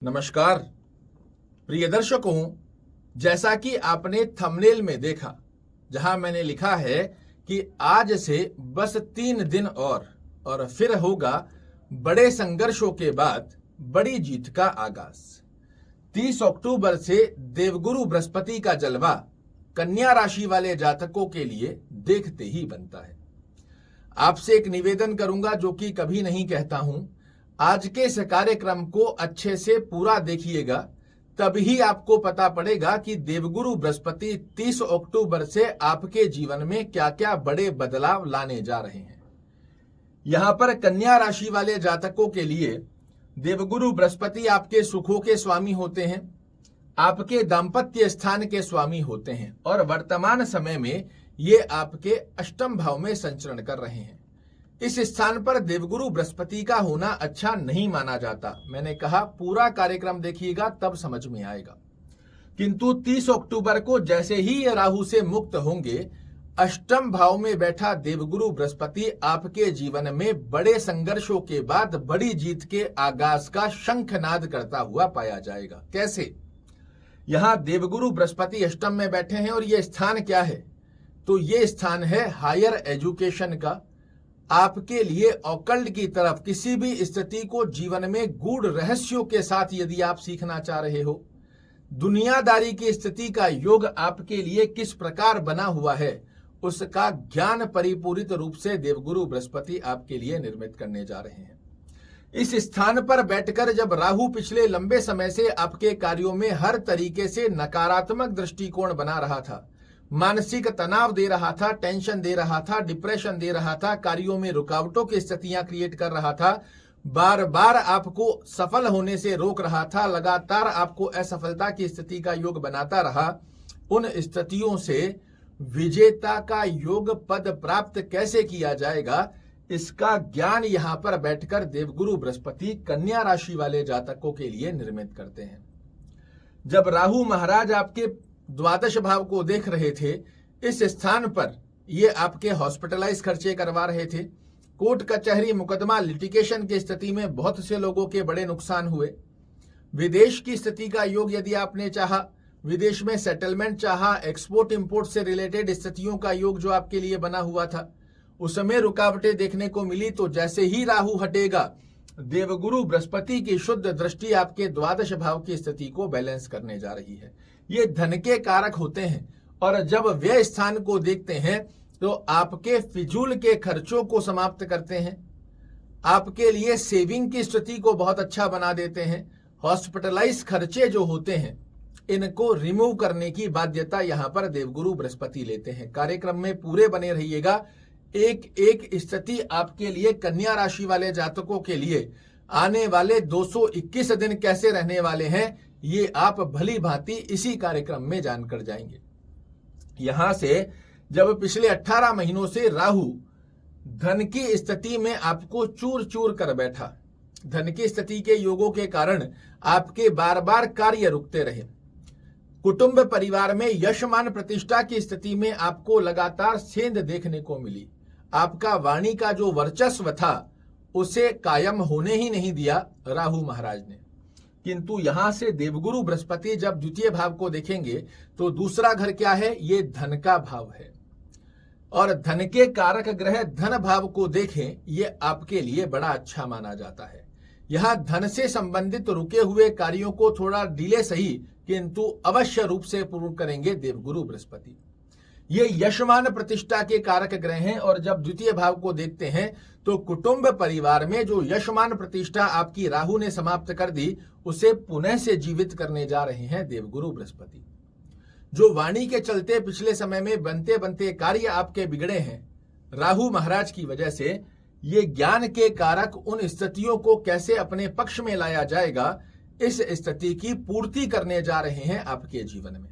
नमस्कार प्रिय दर्शकों, जैसा कि आपने थंबनेल में देखा, जहां मैंने लिखा है कि आज से बस 3 दिन और फिर होगा बड़े संघर्षों के बाद बड़ी जीत का आगाज। 30 अक्टूबर से देवगुरु बृहस्पति का जलवा कन्या राशि वाले जातकों के लिए देखते ही बनता है। आपसे एक निवेदन करूंगा जो कि कभी नहीं कहता हूं। आज के इस कार्यक्रम को अच्छे से पूरा देखिएगा, तभी आपको पता पड़ेगा कि देवगुरु बृहस्पति 30 अक्टूबर से आपके जीवन में क्या क्या बड़े बदलाव लाने जा रहे हैं। यहां पर कन्या राशि वाले जातकों के लिए देवगुरु बृहस्पति आपके सुखों के स्वामी होते हैं, आपके दाम्पत्य स्थान के स्वामी होते हैं और वर्तमान समय में ये आपके अष्टम भाव में संचरण कर रहे हैं। इस स्थान पर देवगुरु बृहस्पति का होना अच्छा नहीं माना जाता। मैंने कहा पूरा कार्यक्रम देखिएगा तब समझ में आएगा। किंतु 30 अक्टूबर को जैसे ही ये राहु से मुक्त होंगे, अष्टम भाव में बैठा देवगुरु बृहस्पति आपके जीवन में बड़े संघर्षों के बाद बड़ी जीत के आगाज का शंखनाद करता हुआ पाया जाएगा। कैसे? यहां देवगुरु बृहस्पति अष्टम में बैठे हैं और ये स्थान क्या है? तो ये स्थान है हायर एजुकेशन का। आपके लिए ऑकल्ट की तरफ किसी भी स्थिति को जीवन में गूढ़ रहस्यों के साथ यदि आप सीखना चाह रहे हो, दुनियादारी की स्थिति का योग आपके लिए किस प्रकार बना हुआ है, उसका ज्ञान परिपूरित रूप से देवगुरु बृहस्पति आपके लिए निर्मित करने जा रहे हैं। इस स्थान पर बैठकर जब राहु पिछले लंबे समय से आपके कार्यों में हर तरीके से नकारात्मक दृष्टिकोण बना रहा था, मानसिक तनाव दे रहा था, टेंशन दे रहा था, डिप्रेशन दे रहा था, कार्यों में रुकावटों की स्थितियां क्रिएट कर रहा था, बार बार आपको सफल होने से रोक रहा था, लगातार आपको असफलता की स्थिति का योग बनाता रहा, उन स्थितियों से विजेता का योग पद प्राप्त कैसे किया जाएगा, इसका ज्ञान यहां पर बैठकर देवगुरु बृहस्पति कन्या राशि वाले जातकों के लिए निर्मित करते हैं। जब राहु महाराज आपके द्वादश भाव को देख रहे थे, इस स्थान पर ये आपके हॉस्पिटलाइज खर्चे करवा रहे थे। कोर्ट कचहरी मुकदमा लिटिगेशन की स्थिति में बहुत से लोगों के बड़े नुकसान हुए। विदेश की स्थिति का योग यदि आपने चाहा, विदेश में सेटलमेंट चाहा, एक्सपोर्ट इंपोर्ट से रिलेटेड स्थितियों का योग जो आपके लिए बना हुआ था, उसमें रुकावटें देखने को मिली। तो जैसे ही राहु हटेगा, देवगुरु बृहस्पति की शुद्ध दृष्टि आपके द्वादश भाव की स्थिति को बैलेंस करने जा रही है। ये धन के कारक होते हैं और जब व्यय स्थान को देखते हैं तो आपके फिजूल के खर्चों को समाप्त करते हैं, आपके लिए सेविंग की स्थिति को बहुत अच्छा बना देते हैं। हॉस्पिटलाइज खर्चे जो होते हैं, इनको रिमूव करने की बाध्यता यहां पर देवगुरु बृहस्पति लेते हैं। कार्यक्रम में पूरे बने रहिएगा। एक एक स्थिति आपके लिए कन्या राशि वाले जातकों के लिए आने वाले 221 दिन कैसे रहने वाले हैं, ये आप भली भांति इसी कार्यक्रम में जानकर जाएंगे। यहां से जब पिछले 18 महीनों से राहु धन की स्थिति में आपको चूर चूर कर बैठा, धन की स्थिति के योगों के कारण आपके बार बार कार्य रुकते रहे, कुटुंब परिवार में यशमान प्रतिष्ठा की स्थिति में आपको लगातार सेंध देखने को मिली, आपका वाणी का जो वर्चस्व था उसे कायम होने ही नहीं दिया राहु महाराज ने। किंतु यहां से देवगुरु बृहस्पति जब द्वितीय भाव को देखेंगे तो दूसरा घर क्या है? ये धन का भाव है और धन के कारक ग्रह धन भाव को देखें, ये आपके लिए बड़ा अच्छा माना जाता है। यहां धन से संबंधित रुके हुए कार्यों को थोड़ा डिले सही किंतु अवश्य रूप से पूर्ण करेंगे देवगुरु बृहस्पति। ये यशमान प्रतिष्ठा के कारक ग्रह हैं और जब द्वितीय भाव को देखते हैं तो कुटुंब परिवार में जो यशमान प्रतिष्ठा आपकी राहु ने समाप्त कर दी, उसे पुनः से जीवित करने जा रहे हैं देवगुरु बृहस्पति। जो वाणी के चलते पिछले समय में बनते बनते कार्य आपके बिगड़े हैं राहु महाराज की वजह से, ये ज्ञान के कारक उन स्थितियों को कैसे अपने पक्ष में लाया जाएगा, इस स्थिति की पूर्ति करने जा रहे हैं आपके जीवन में।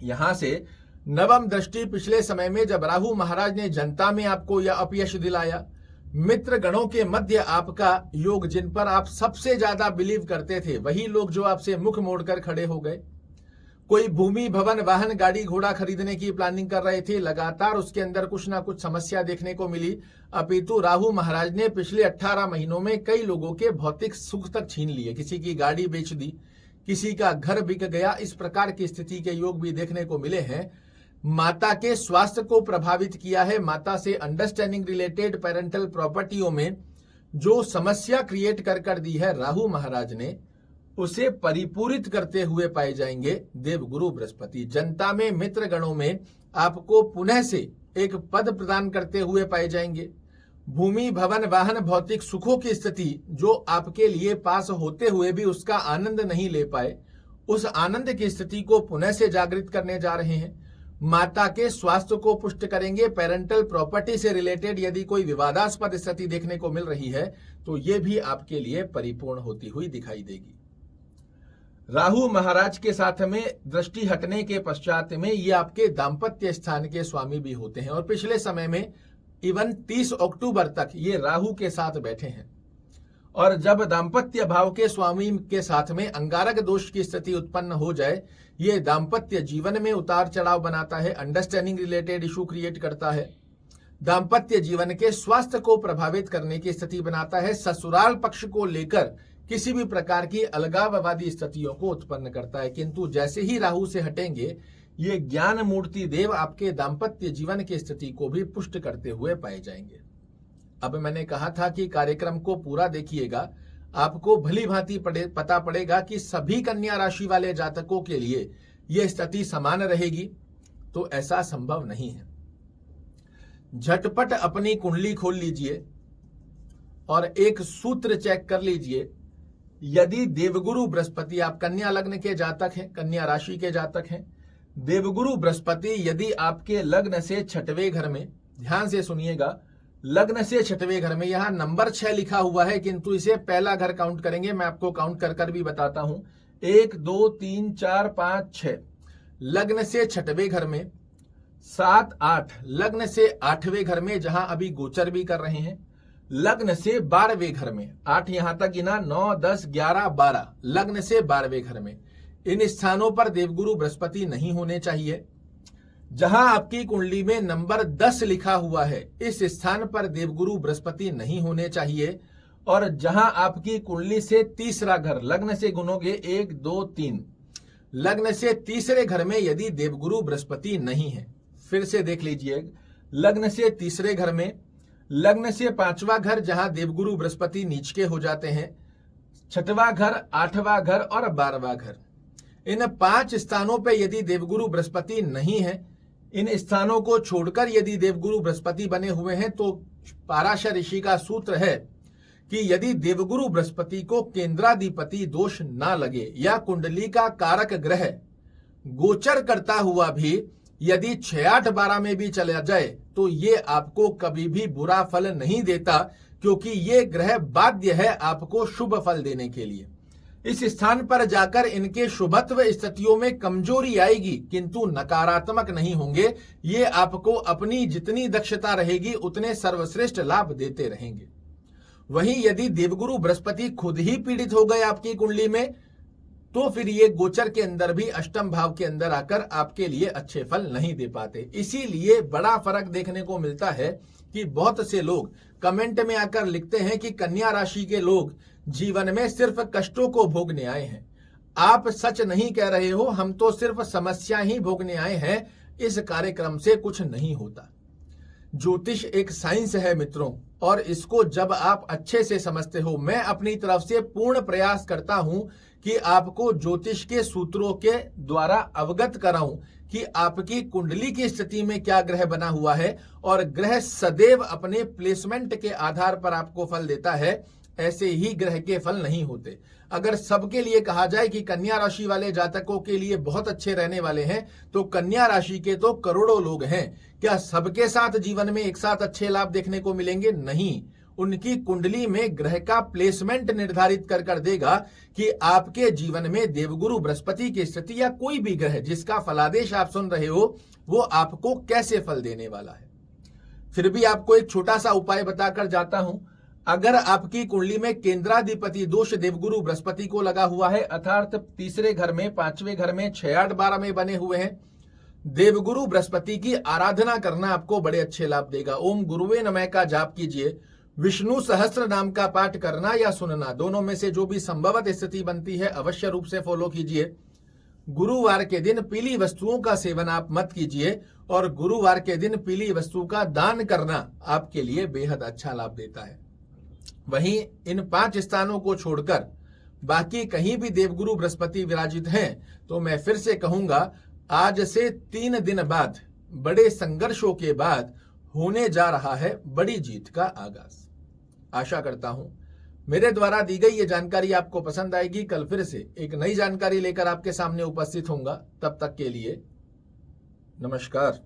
यहां से नवम दृष्टि पिछले समय में जब राहु महाराज ने जनता में आपको यह अपयश दिलाया, मित्र गणों के मध्य आपका योग, जिन पर आप सबसे ज्यादा बिलीव करते थे, वही लोग जो आपसे मुख मोड़कर खड़े हो गए, कोई भूमि भवन वाहन गाड़ी घोड़ा खरीदने की प्लानिंग कर रहे थे, लगातार उसके अंदर कुछ ना कुछ समस्या देखने को मिली। अपितु राहु महाराज ने पिछले 18 महीनों में कई लोगों के भौतिक सुख तक छीन लिए, किसी की गाड़ी बेच दी, किसी का घर बिक गया। इस प्रकार की स्थिति के योग भी देखने को मिले हैं। माता के स्वास्थ्य को प्रभावित किया है। माता से अंडरस्टैंडिंग रिलेटेड पेरेंटल प्रॉपर्टियों में जो समस्या क्रिएट कर दी है राहु महाराज ने, उसे परिपूरित करते हुए पाए जाएंगे देवगुरु बृहस्पति। जनता में, मित्र गणों में आपको पुनः से एक पद प्रदान करते हुए पाए जाएंगे। भूमि भवन वाहन भौतिक सुखों की स्थिति जो आपके लिए पास होते हुए भी उसका आनंद नहीं ले पाए, उस आनंद की स्थिति को पुनः से जागृत करने जा रहे हैं। माता के स्वास्थ्य को पुष्ट करेंगे। पेरेंटल प्रॉपर्टी से रिलेटेड यदि कोई विवादास्पद स्थिति देखने को मिल रही है तो ये भी आपके लिए परिपूर्ण होती हुई दिखाई देगी। राहु महाराज के साथ में दृष्टि हटने के पश्चात में ये आपके दाम्पत्य स्थान के स्वामी भी होते हैं और पिछले समय में इवन 30 अक्टूबर तक ये राहु के साथ बैठे हैं। और जब दाम्पत्य भाव के स्वामी के साथ में अंगारक दोष की स्थिति उत्पन्न हो जाए, ये दाम्पत्य जीवन में उतार चढ़ाव बनाता है, अंडरस्टैंडिंग रिलेटेड इशू क्रिएट करता है, दाम्पत्य जीवन के स्वास्थ्य को प्रभावित करने की स्थिति बनाता है, ससुराल पक्ष को लेकर किसी भी प्रकार की अलगाववादी स्थितियों को उत्पन्न करता है। किंतु जैसे ही राहु से हटेंगे, ये ज्ञान मूर्ति देव आपके दाम्पत्य जीवन की स्थिति को भी पुष्ट करते हुए पाए जाएंगे। अब मैंने कहा था कि कार्यक्रम को पूरा देखिएगा, आपको भली भांति पता पड़ेगा कि सभी कन्या राशि वाले जातकों के लिए यह स्थिति समान रहेगी, तो ऐसा संभव नहीं है। झटपट अपनी कुंडली खोल लीजिए और एक सूत्र चेक कर लीजिए। यदि देवगुरु बृहस्पति, आप कन्या लग्न के जातक हैं, कन्या राशि के जातक हैं, देवगुरु बृहस्पति यदि आपके लग्न से 6वें घर में, ध्यान से सुनिएगा, लग्न से 6वें घर में, यहां नंबर 6 लिखा हुआ है किंतु इसे पहला घर काउंट करेंगे। मैं आपको काउंट कर भी बताता हूं। 1 2 3 4 5 6 लग्न से 6वें घर में, 7 8 लग्न से 8वें घर में जहां अभी गोचर भी कर रहे हैं, लग्न से 12वें घर में, 8 यहां तक गिना, 9 10 11 12 लग्न से 12वें घर में, इन स्थानों पर देवगुरु बृहस्पति नहीं होने चाहिए। जहां आपकी कुंडली में नंबर 10 लिखा हुआ है, इस स्थान पर देवगुरु बृहस्पति नहीं होने चाहिए। और जहां आपकी कुंडली से तीसरा घर, लग्न से गुनोगे 1 2 3, लग्न से तीसरे घर में यदि देवगुरु बृहस्पति नहीं है, फिर से देख लीजिए, लग्न से तीसरे घर में, लग्न से 5वां घर जहां देवगुरु बृहस्पति नीच के हो जाते हैं, 6वां घर, 8वां घर और 12वां घर, इन 5 स्थानों पे यदि देवगुरु बृहस्पति नहीं है, इन स्थानों को छोड़कर यदि देवगुरु बृहस्पति बने हुए हैं, तो पाराशर ऋषि का सूत्र है कि यदि देवगुरु बृहस्पति को केंद्राधिपति दोष ना लगे या कुंडली का कारक ग्रह गोचर करता हुआ भी यदि 6 8 12 में भी चला जाए, तो ये आपको कभी भी बुरा फल नहीं देता, क्योंकि ये ग्रह बाध्य है आपको शुभ फल देने के लिए। इस स्थान पर जाकर इनके शुभत्व स्थितियों में कमजोरी आएगी किंतु नकारात्मक नहीं होंगे। ये आपको अपनी जितनी दक्षता रहेगी उतने सर्वश्रेष्ठ लाभ देते रहेंगे। वहीं यदि देवगुरु बृहस्पति खुद ही पीड़ित हो गए आपकी कुंडली में, तो फिर ये गोचर के अंदर भी अष्टम भाव के अंदर आकर आपके लिए अच्छे फल नहीं दे पाते। इसीलिए बड़ा फर्क देखने को मिलता है कि बहुत से लोग कमेंट में आकर लिखते हैं कि कन्या राशि के लोग जीवन में सिर्फ कष्टों को भोगने आए हैं। आप सच नहीं कह रहे हो, हम तो सिर्फ समस्या ही भोगने आए हैं। इस कार्यक्रम से कुछ नहीं होता। ज्योतिष एक साइंस है मित्रों, और इसको जब आप अच्छे से समझते हो, मैं अपनी तरफ से पूर्ण प्रयास करता हूं कि आपको ज्योतिष के सूत्रों के द्वारा अवगत कराऊं कि आपकी कुंडली की स्थिति में क्या ग्रह बना हुआ है, और ग्रह सदैव अपने प्लेसमेंट के आधार पर आपको फल देता है, ऐसे ही ग्रह के फल नहीं होते। अगर सबके लिए कहा जाए कि कन्या राशि वाले जातकों के लिए बहुत अच्छे रहने वाले हैं, तो कन्या राशि के तो करोड़ों लोग हैं। क्या सबके साथ जीवन में एक साथ अच्छे लाभ देखने को मिलेंगे? नहीं। उनकी कुंडली में ग्रह का प्लेसमेंट निर्धारित कर देगा कि आपके जीवन में देवगुरु बृहस्पति की स्थिति या कोई भी ग्रह जिसका फलादेश आप सुन रहे हो, वो आपको कैसे फल देने वाला है। फिर भी आपको एक छोटा सा उपाय बताकर जाता हूं। अगर आपकी कुंडली में केंद्राधिपति दोष देवगुरु बृहस्पति को लगा हुआ है, अर्थात तीसरे घर में, पांचवें घर में, 6, 8, 12 में बने हुए हैं, देवगुरु बृहस्पति की आराधना करना आपको बड़े अच्छे लाभ देगा। ओम गुरुवे नमः का जाप कीजिए, विष्णु सहस्त्र नाम का पाठ करना या सुनना, दोनों में से जो भी संभवत स्थिति बनती है अवश्य रूप से फॉलो कीजिए। गुरुवार के दिन पीली वस्तुओं का सेवन आप मत कीजिए और गुरुवार के दिन पीली वस्तु का दान करना आपके लिए बेहद अच्छा लाभ देता है। वहीं इन 5 स्थानों को छोड़कर बाकी कहीं भी देवगुरु बृहस्पति विराजित हैं तो मैं फिर से कहूंगा, आज से 3 दिन बाद, बड़े संघर्षों के बाद होने जा रहा है बड़ी जीत का आगाज। आशा करता हूं मेरे द्वारा दी गई ये जानकारी आपको पसंद आएगी। कल फिर से एक नई जानकारी लेकर आपके सामने उपस्थित होऊंगा। तब तक के लिए नमस्कार।